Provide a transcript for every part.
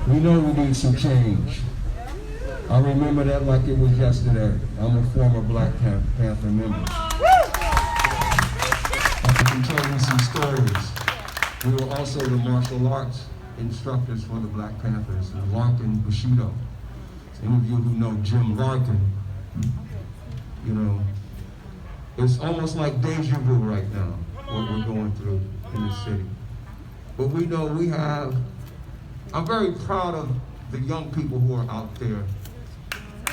We know we need some change. I remember that like it was yesterday. I'm a former Black Panther member. I can tell you some stories. We were also the martial arts instructors for the Black Panthers, the Larkin Bushido. Any of you who know Jim Larkin, you know, it's almost like deja vu right now, what we're going through in the city. But we know we have, I'm very proud of the young people who are out there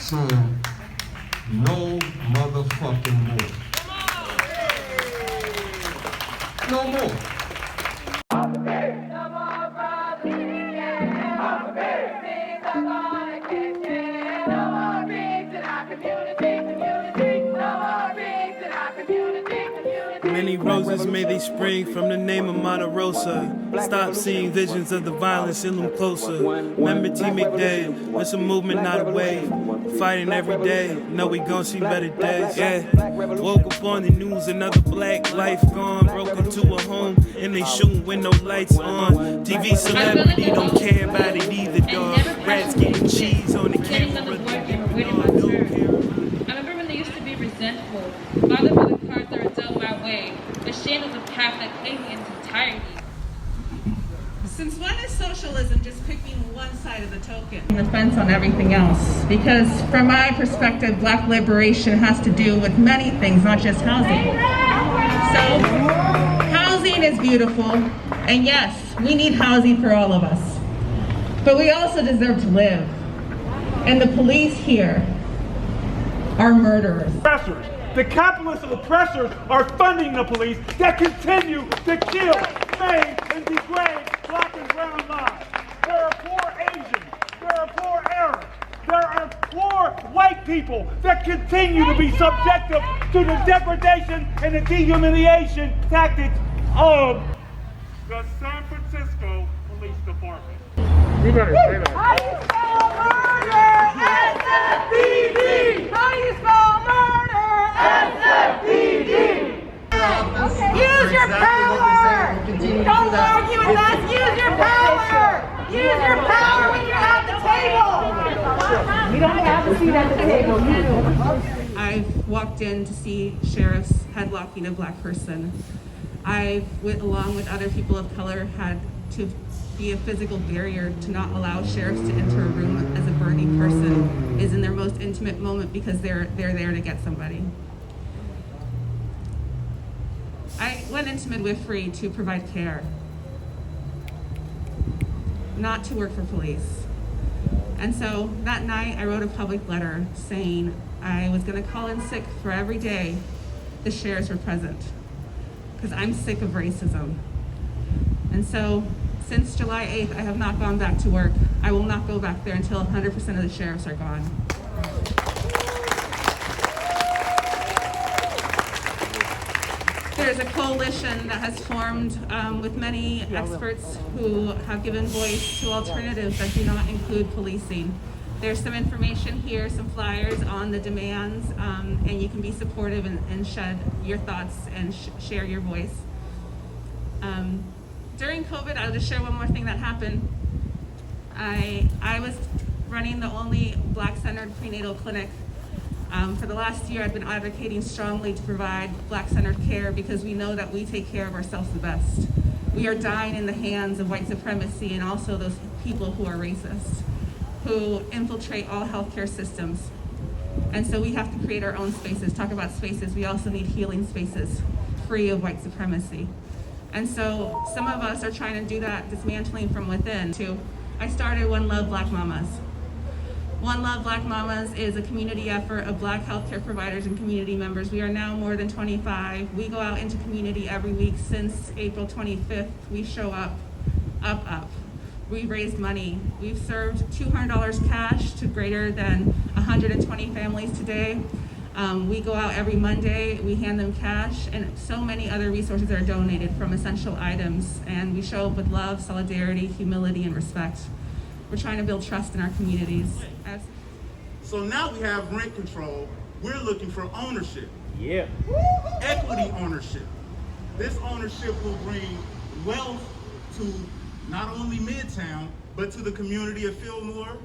saying, no motherfucking more. No more. Many roses may they spring from the name of Monterrosa. Stop seeing visions of the violence and loom closer. Remember T. McDade, it's a movement, not a wave. Fighting every day, know we gon' see better days. Yeah, woke up on the news, another black life gone. Broke into a home and they shooting with no lights on. TV celebrity don't care about it either, dog. Rats getting cheese on the camera. I remember when they used to be resentful, bothered by the cards that were dealt my way, ashamed of the path that claimed me in its entirety. Since when is socialism just picking one side of the token? The fence on everything else, because from my perspective, Black liberation has to do with many things, not just housing. So, housing is beautiful, and yes, we need housing for all of us. But we also deserve to live. And the police here are murderers. Oppressors. The capitalist oppressors are funding the police that continue to kill, maim, and degrade black and brown lives. There are poor Asians, there are poor Arabs, there are poor white people that continue to be subjected to the degradation and the dehumiliation tactics of the San Francisco Police Department. You better say that. How you spell murder? SFPD! How you spell murder? SFPD! Use your power! Don't argue with us! Use your power! Use your power when you're at the table! You don't have a seat at the table, you do. I've walked in to see sheriffs headlocking a Black person. I've, along with other people of color, had to be a physical barrier to not allow sheriffs to enter a room as a burning person is in their most intimate moment because they're there to get somebody. I went into midwifery to provide care, not to work for police. And so that night I wrote a public letter saying I was gonna call in sick for every day the sheriffs were present, because I'm sick of racism. And so since July 8th, I have not gone back to work. I will not go back there until 100% of the sheriffs are gone. There's a coalition that has formed with many experts who have given voice to alternatives that do not include policing. There's some information here, some flyers on the demands, and you can be supportive and shed your thoughts and share your voice. During COVID, I'll just share one more thing that happened. I was running the only Black-centered prenatal clinic. For the last year, I've been advocating strongly to provide Black-centered care because we know that we take care of ourselves the best. We are dying in the hands of white supremacy and also those people who are racist, who infiltrate all healthcare systems. And so we have to create our own spaces. Talk about spaces, we also need healing spaces free of white supremacy. And so some of us are trying to do that, dismantling from within. I started One Love Black Mommas. One Love Black Mommas is a community effort of Black healthcare providers and community members. We are now more than 25. We go out into community every week since April 25th. We show up. We've raised money. We've served $200 cash to greater than 120 families today. We go out every Monday, we hand them cash, and so many other resources are donated from essential items, and we show up with love, solidarity, humility, and respect. We're trying to build trust in our communities. So now we have rent control, we're looking for ownership. Yeah. Equity ownership. This ownership will bring wealth to not only Midtown, but to the community of Fillmore,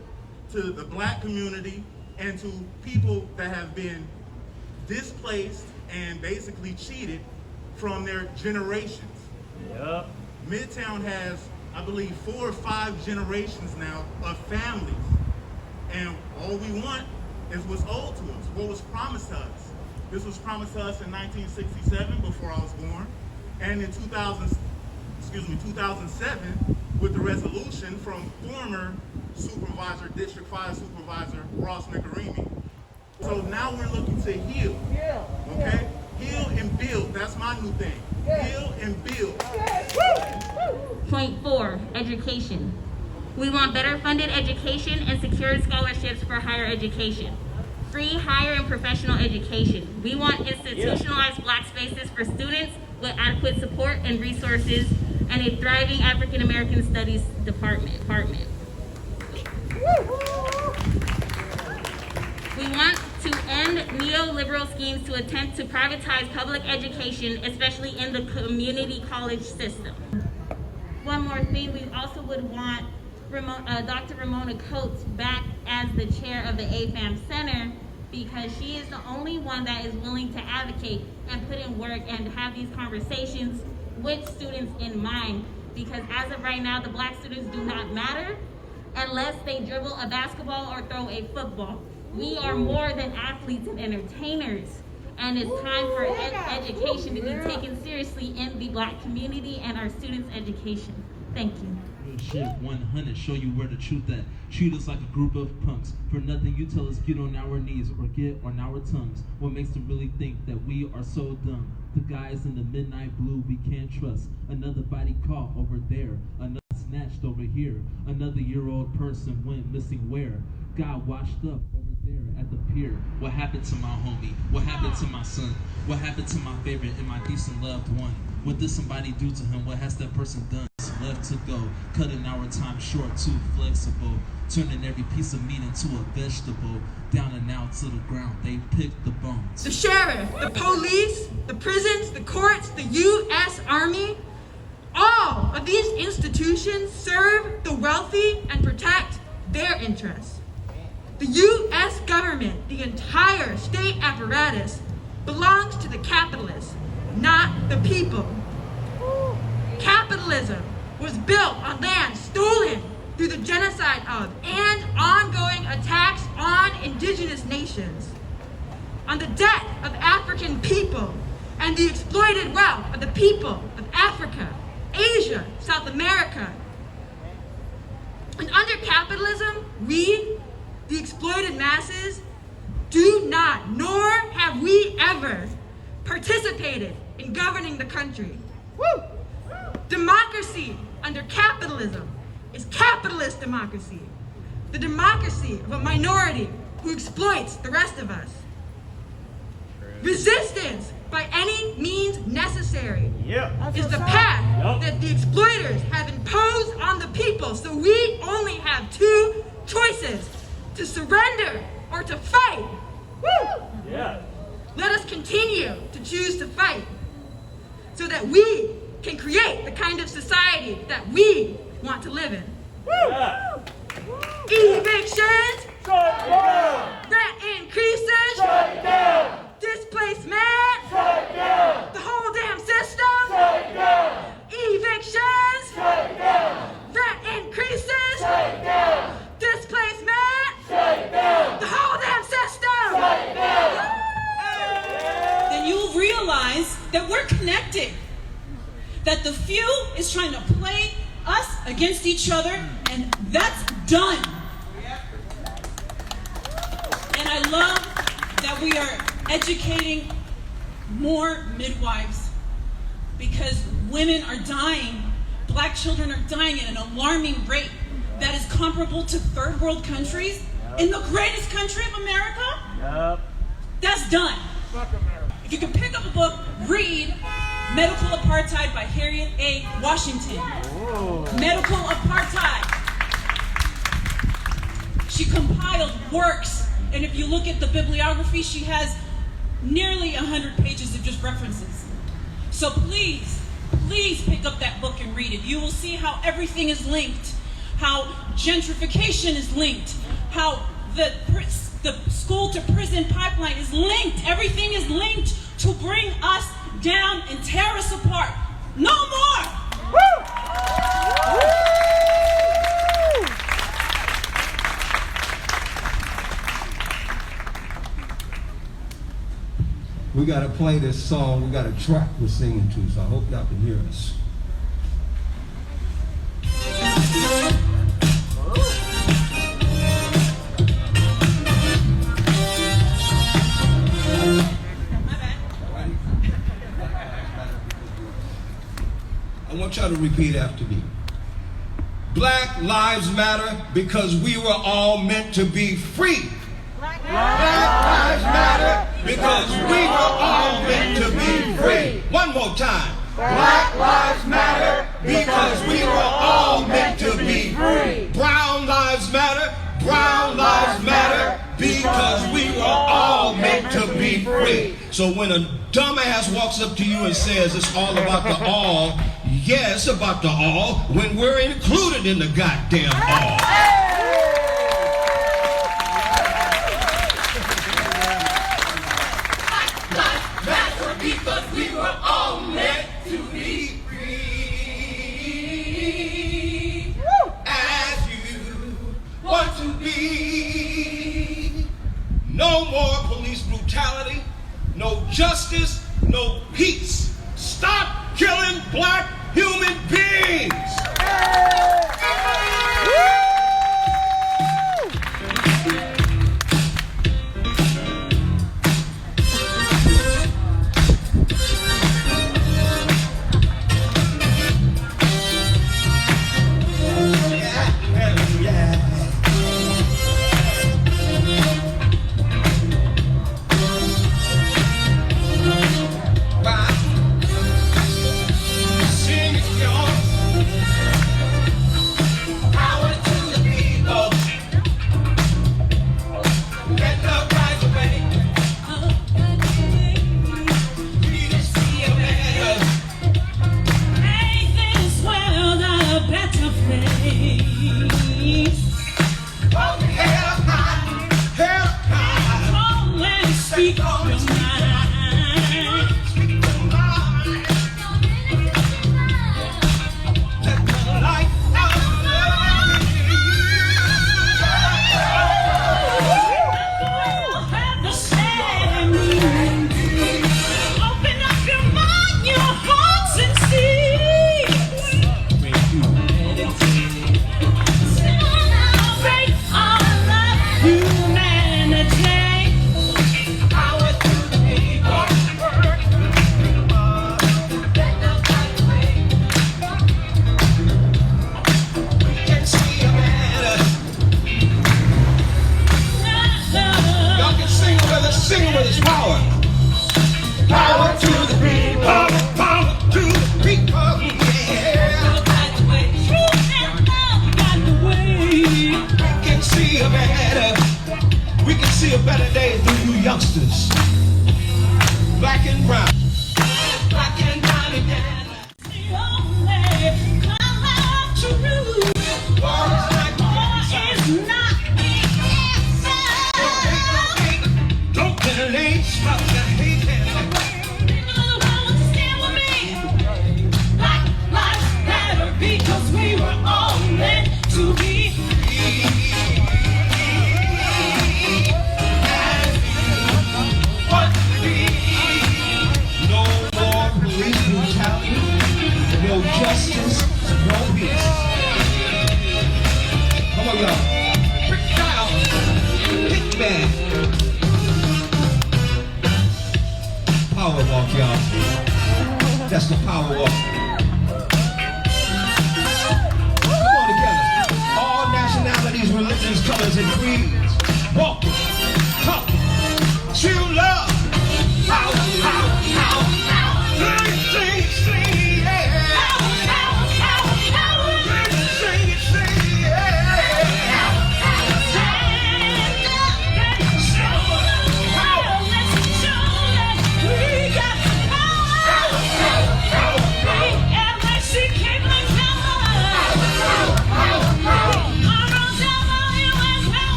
to the Black community, and to people that have been displaced and basically cheated from their generations. Yep. Midtown has, I believe, 4 or 5 generations now of families. And all we want is what's owed to us, what was promised to us. This was promised to us in 1967, before I was born, and in 2007, with the resolution from former supervisor, District 5 Supervisor Ross Nicarimi. So now we're looking to heal, okay? Heal and build, that's my new thing. Heal and build. Point 4, education. We want better funded education and secured scholarships for higher education. Free, higher, and professional education. We want institutionalized Black spaces for students with adequate support and resources, and a thriving African American Studies department. We want to end neoliberal schemes to attempt to privatize public education, especially in the community college system. One more thing, we also would want Dr. Ramona Coates back as the chair of the AFAM Center, because she is the only one that is willing to advocate and put in work and have these conversations with students in mind. Because as of right now, the Black students do not matter unless they dribble a basketball or throw a football. We are more than athletes and entertainers, and it's time for education to be taken seriously in the Black community and our students' education. Thank you. Real shit 100, show you where the truth at. Treat us like a group of punks. For nothing you tell us, get on our knees or get on our tongues. What makes them really think that we are so dumb? The guys in the midnight blue we can't trust. Another body caught over there, another snatched over here. Another year-old person went missing where? Got washed up over there at the pier. What happened to my homie? What happened to my son? What happened to my favorite and my decent loved one? What did somebody do to him? What has that person done? Left to go, cutting our time short, too flexible, turning every piece of meat into a vegetable, down and out to the ground, they pick the bones. The sheriff, the police, the prisons, the courts, the U.S. Army, all of these institutions serve the wealthy and protect their interests. The U.S. government, the entire state apparatus, belongs to the capitalists, not the people. Capitalism was built on land stolen through the genocide of and ongoing attacks on indigenous nations, on the debt of African people and the exploited wealth of the people of Africa, Asia, South America. And under capitalism, we, the exploited masses, do not, nor have we ever participated in governing the country. Woo! Democracy under capitalism is capitalist democracy, the democracy of a minority who exploits the rest of us. Resistance by any means necessary is the path that the exploiters have imposed on the people, so we only have 2 choices: to surrender or to fight. Woo! Yeah. Let us continue to choose to fight so that we can create the kind of society that we want to live in. Yeah. Evictions, shut down. Rent increases, shut down. Displacement, shut down. The whole damn system, shut down. Evictions, shut down. Rent increases, shut down. Displacement, shut down. The whole damn system, shut down. Then you'll realize that we're connected. That the few is trying to play us against each other, and that's done. And I love that we are educating more midwives, because women are dying, Black children are dying at an alarming rate that is comparable to third world countries in the greatest country of America. That's done. Fuck America. If you can pick up a book, read Medical Apartheid by Harriet A. Washington. Whoa. Medical Apartheid. She compiled works, and if you look at the bibliography, she has nearly 100 pages of just references. So please, please pick up that book and read it. You will see how everything is linked. how gentrification is linked, how the school to prison pipeline is linked. Everything is linked to bring us down and tear us apart. No more! Woo! We got to play this song. We got a track we're singing to, so I hope y'all can hear us. I want y'all to repeat after me. Black lives matter because we were all meant to be free. Black lives matter because we were all meant to be free. One more time. Black lives matter because we were all meant to be free. Brown lives matter because we were all meant to be free. So when a dumbass walks up to you and says it's all about the all, yeah, it's about the all when we're included in the goddamn all. Because we were all meant to be free, as you want to be. No more police brutality, no justice, no peace. Stop killing black human beings.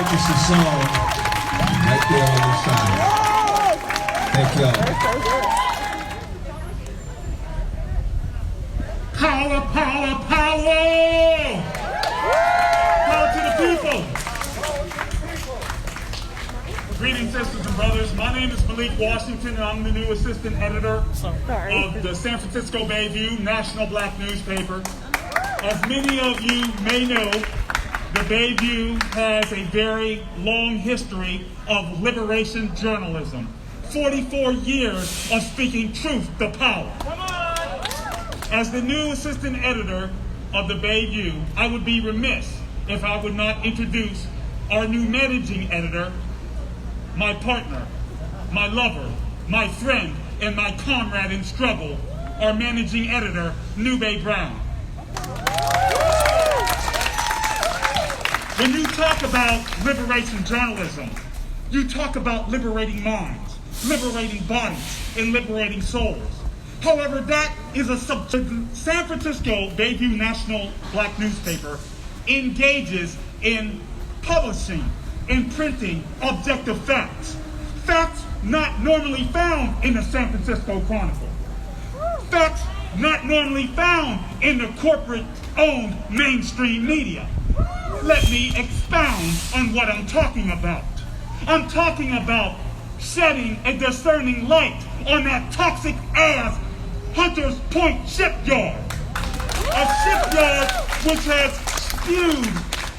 focus the song right there on the side. Thank y'all. Power, power, power! Power to the people! Greetings, sisters and brothers. My name is Malik Washington, and I'm the new assistant editor of the San Francisco Bayview National Black newspaper. As many of you may know, the Bayview has a very long history of liberation journalism. 44 years of speaking truth to power. As the new assistant editor of the Bayview, I would be remiss if I would not introduce our new managing editor, my partner, my lover, my friend, and my comrade in struggle, our managing editor, Nube Brown. When you talk about liberation journalism, you talk about liberating minds, liberating bodies, and liberating souls. However, that is a subject. San Francisco Bayview National Black newspaper engages in publishing and printing objective facts. Facts not normally found in the San Francisco Chronicle. Facts not normally found in the corporate-owned mainstream media. Let me expound on what I'm talking about. I'm talking about shedding a discerning light on that toxic ass Hunters Point shipyard. A shipyard which has spewed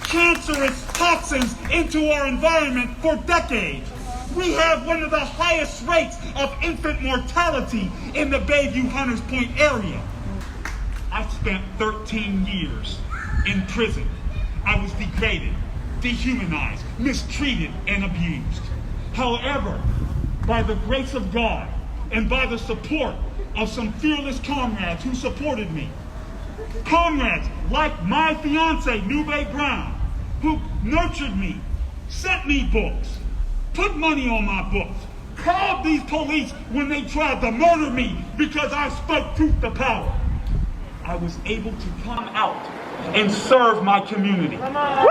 cancerous toxins into our environment for decades. We have one of the highest rates of infant mortality in the Bayview Hunters Point area. I spent 13 years in prison. I was degraded, dehumanized, mistreated, and abused. However, by the grace of God and by the support of some fearless comrades who supported me, comrades like my fiance, Nube Brown, who nurtured me, sent me books, put money on my books, called these police when they tried to murder me because I spoke truth to power, I was able to come out and serve my community. I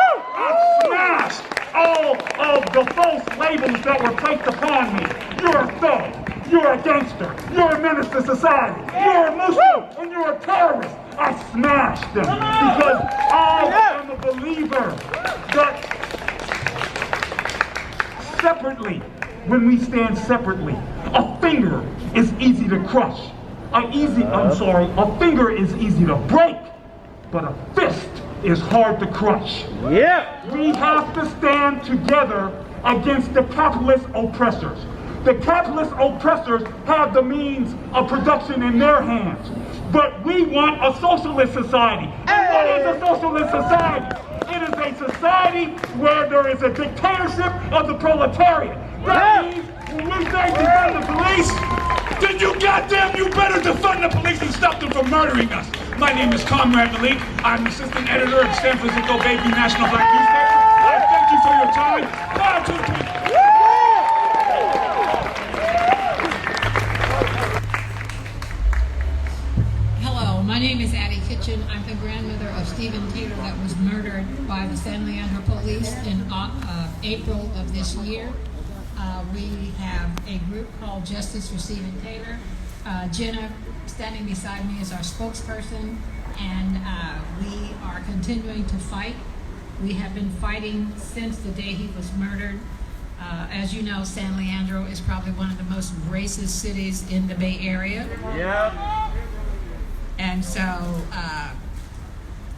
smashed all of the false labels that were placed upon me. You're a thug, you're a gangster, you're a menace to society, you're a Muslim, and you're a terrorist. I smashed them because I am a believer that separately, when we stand separately, a finger is easy to crush. A finger is easy to break, but a fist is hard to crush. Yeah. We have to stand together against the capitalist oppressors. The capitalist oppressors have the means of production in their hands, but we want a socialist society. And what is a socialist society? It is a society where there is a dictatorship of the proletariat. That means when we say defund the police, then you better defund the police and stop them from murdering us. My name is Comrade Malik. I'm assistant editor of San Francisco Bayview National Black newspaper. I thank you for your time. Power to the people. Hello, my name is Addie Kitchen. I'm the grandmother of Stephen Taylor that was murdered by the San Leandro police in April of this year. We have a group called Justice for Stephen Taylor. Jenna, standing beside me, is our spokesperson, and we are continuing to fight. We have been fighting since the day he was murdered. As you know, San Leandro is probably one of the most racist cities in the Bay Area. Yeah. And so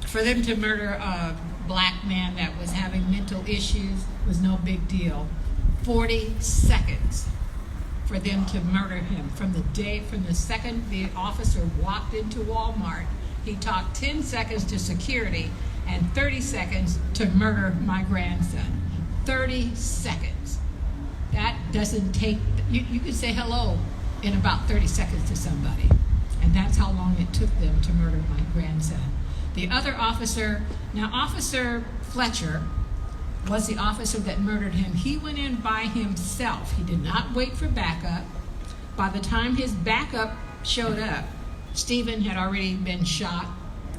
for them to murder a black man that was having mental issues was no big deal. 40 seconds for them to murder him. From the second the officer walked into Walmart, he talked 10 seconds to security and 30 seconds to murder my grandson. 30 seconds. That doesn't take, you can say hello in about 30 seconds to somebody. And that's how long it took them to murder my grandson. The other officer, now Officer Fletcher was the officer that murdered him. He went in by himself. He did not wait for backup. By the time his backup showed up, Stephen had already been shot,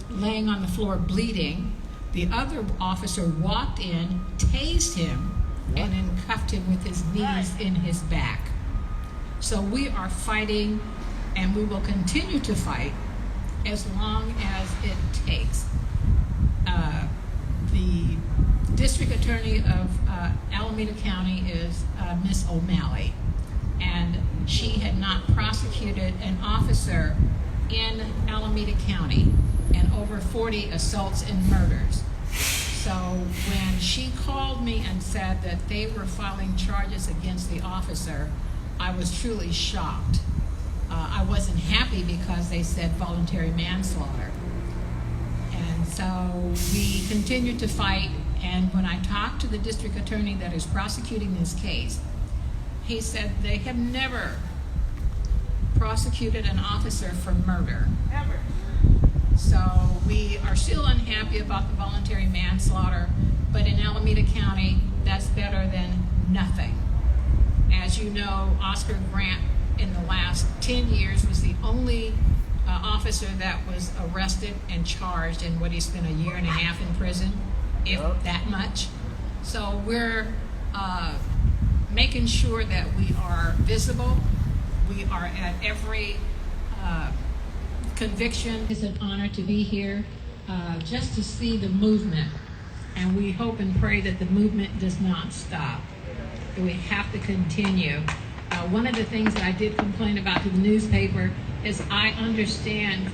laying on the floor bleeding. The other officer walked in, tased him, and then cuffed him with his knees in his back. So we are fighting, and we will continue to fight as long as it takes. The district attorney of Alameda County is Miss O'Malley, and she had not prosecuted an officer in Alameda County and over 40 assaults and murders. So when she called me and said that they were filing charges against the officer, I was truly shocked. I wasn't happy because they said voluntary manslaughter. And so we continued to fight, and when I talked to the district attorney that is prosecuting this case, he said they have never prosecuted an officer for murder. Ever. So we are still unhappy about the voluntary manslaughter, but in Alameda County, that's better than nothing. As you know, Oscar Grant in the last 10 years was the only officer that was arrested and charged in what he spent 1.5 years in prison, if that much. So we're making sure that we are visible. We are at every conviction. It's an honor to be here just to see the movement, and we hope and pray that the movement does not stop. We have to continue. One of the things that I did complain about to the newspaper is I understand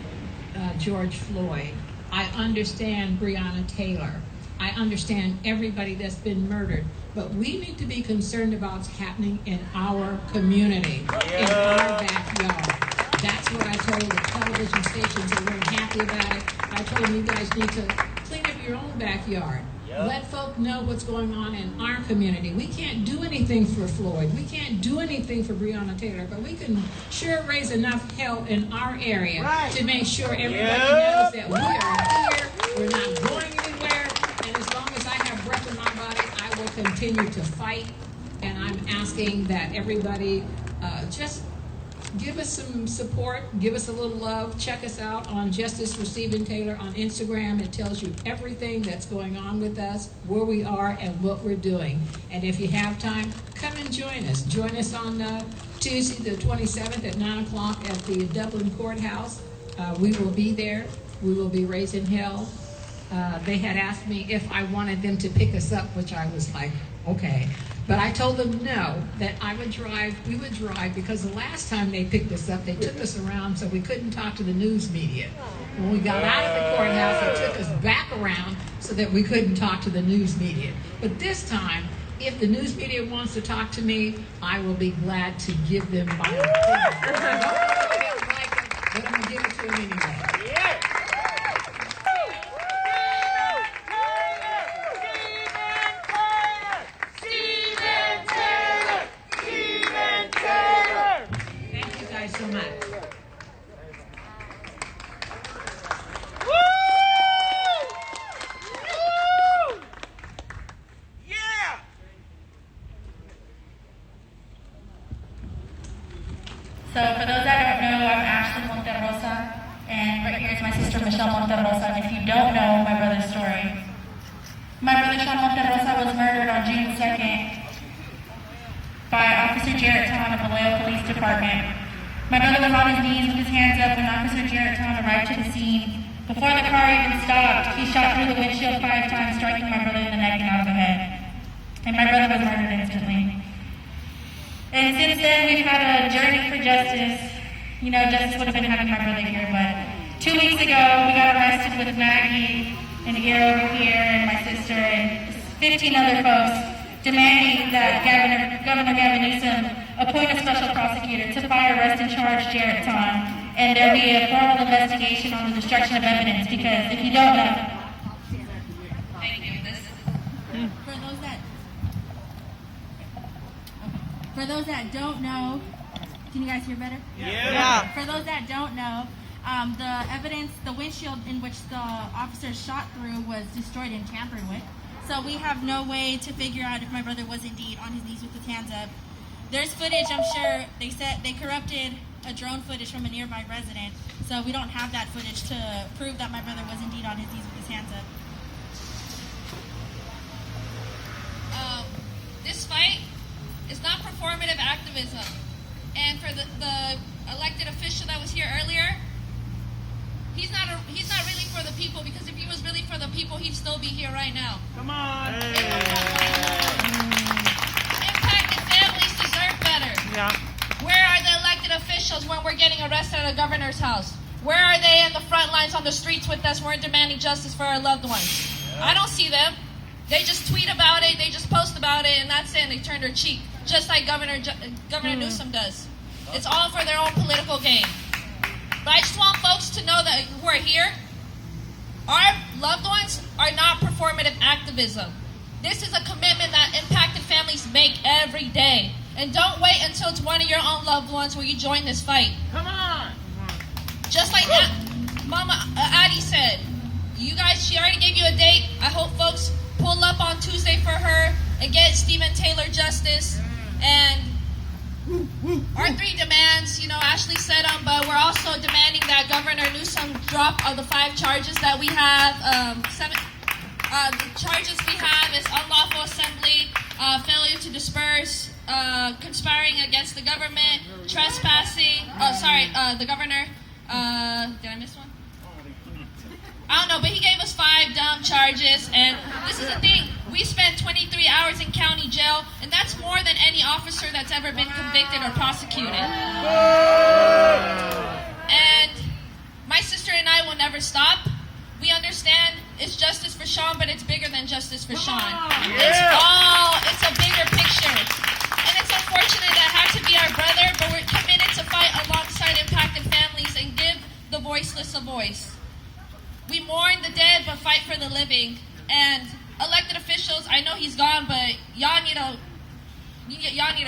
George Floyd. I understand Breonna Taylor. I understand everybody that's been murdered. But we need to be concerned about what's happening in our community, in our backyard. That's what I told the television stations. They weren't happy about it. I told them you guys need to clean up your own backyard. Let folk know what's going on in our community. We can't do anything for Floyd. We can't do anything for Breonna Taylor, but we can sure raise enough hell in our area to make sure everybody knows that we are here. We're not going anywhere. And as long as I have breath in my body, I will continue to fight. And I'm asking that everybody just give us some support, give us a little love. Check us out on Justice for Stephen Taylor on Instagram. It tells you everything that's going on with us, where we are, and what we're doing. And if you have time, come and join us. Join us on Tuesday the 27th at 9 o'clock at the Dublin Courthouse. We will be there. We will be raising hell. They had asked me if I wanted them to pick us up, which I was like, okay. But I told them no, that we would drive, because the last time they picked us up, they took us around so we couldn't talk to the news media. When we got out of the courthouse, they took us back around so that we couldn't talk to the news media. But this time, if the news media wants to talk to me, I will be glad to give them my opinion. I don't know if they like it, but I'm going to give it to them anyway. So much. So for those that don't know, I'm Ashley Monterrosa, and right here is my sister Michelle Monterrosa. And if you don't know my brother's story, my brother Sean Monterrosa was murdered on June 2nd by Officer Jason Fletcher of the Vallejo Police Department. My brother was on his knees with his hands up when Officer Jason Fletcher arrived to the scene. Before the car even stopped, he shot through the windshield 5 times, striking my brother in the neck and out of the head. And my brother was murdered instantly. And since then, we've had a journey for justice. You know, justice would have been having my brother here, but 2 weeks ago, we got arrested with Maggie and the girl over here and my sister and 15 other folks, demanding that Governor Gavin Newsom appoint a special prosecutor to fire, arrest, and charge Jared Tom, and there be a formal investigation on the destruction of evidence, because if you don't know... Thank you. For those that don't know, can you guys hear better? Yeah. For those that don't know, the evidence, the windshield in which the officer shot through was destroyed and tampered with. So we have no way to figure out if my brother was indeed on his knees with his hands up. There's footage, I'm sure, they said they corrupted a drone footage from a nearby resident. So we don't have that footage to prove that my brother was indeed on his knees with his hands up. activism. And for the elected official that was here earlier, he's not really for the people, because if he was really for the people, he'd still be here right now. Come on. Impacted families deserve better. Yeah. Where are the elected officials when we're getting arrested at the governor's house? Where are they in the front lines on the streets with us? We're demanding justice for our loved ones. I don't see them. They just tweet about it, they just post about it, and that's it, and they turn their cheek, just like Governor Newsom does. It's all for their own political gain. But I just want folks to know that who are here, our loved ones are not performative activism. This is a commitment that impacted families make every day. And don't wait until it's one of your own loved ones where you join this fight. Come on. Just like that, Mama Addie said, you guys, she already gave you a date. I hope folks pull up on Tuesday for her and get Stephen Taylor justice. And our 3 demands, Ashley said them, but we're also demanding that Governor Newsom drop the 5 charges that we have. The charges we have is unlawful assembly, failure to disperse, conspiring against the government, trespassing. The governor. Did I miss one? I don't know, but he gave us 5 dumb charges, and this is the thing. We spent 23 hours in county jail, and that's more than any officer that's ever been convicted or prosecuted. And my sister and I will never stop. We understand it's justice for Sean, but it's bigger than justice for Sean. It's a bigger picture. And it's unfortunate that it had to be our brother, but we're committed to fight alongside impacted families and give the voiceless a voice. We mourn the dead, but fight for the living. And elected officials, I know he's gone, but y'all need to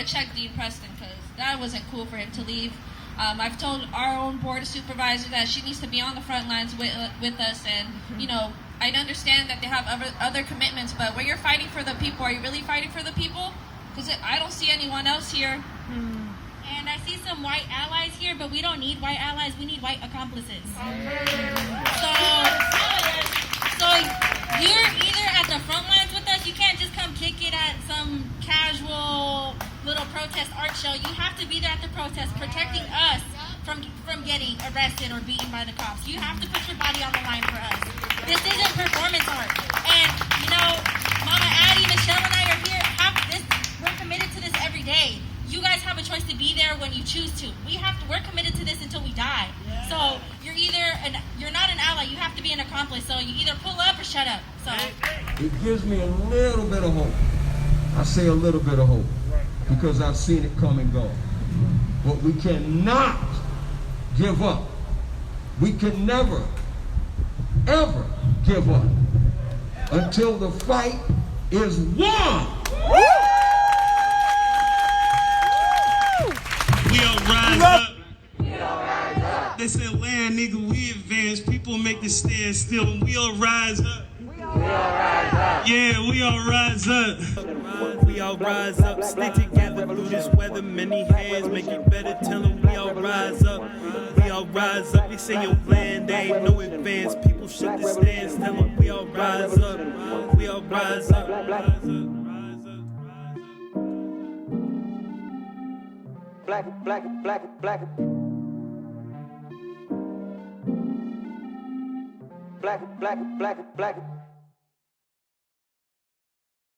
check Dean Preston, because that wasn't cool for him to leave. I've told our own board of supervisors that she needs to be on the front lines with us, and I understand that they have other commitments, but when you're fighting for the people, are you really fighting for the people? Because I don't see anyone else here. And I see some white allies here, but we don't need white allies, we need white accomplices. So you're either at the front lines with us, you can't just come kick it at some casual little protest art show. You have to be there at the protest, protecting us from getting arrested or beaten by the cops. You have to put your body on the line for us. This isn't performance art. And Mama Addie, Michelle and I are here, we're committed to this every day. You guys have a choice to be there when you choose to. We're committed to this until we die. So you're not an ally, you have to be an accomplice. So you either pull up or shut up. So it gives me a little bit of hope. I say a little bit of hope because I've seen it come and go. But we cannot give up. We can never, ever give up until the fight is won. We'll rise up. They say, land, nigga, we advance. People make the stand still, and we'll rise up. Yeah, we all rise up. We all rise up. Stay together through this weather. Many hands make it better. Tell them we all rise up. We all rise up. They say your plan, there ain't no advance. People shook the stands. Tell them we all rise up. We all rise up. Black. Black.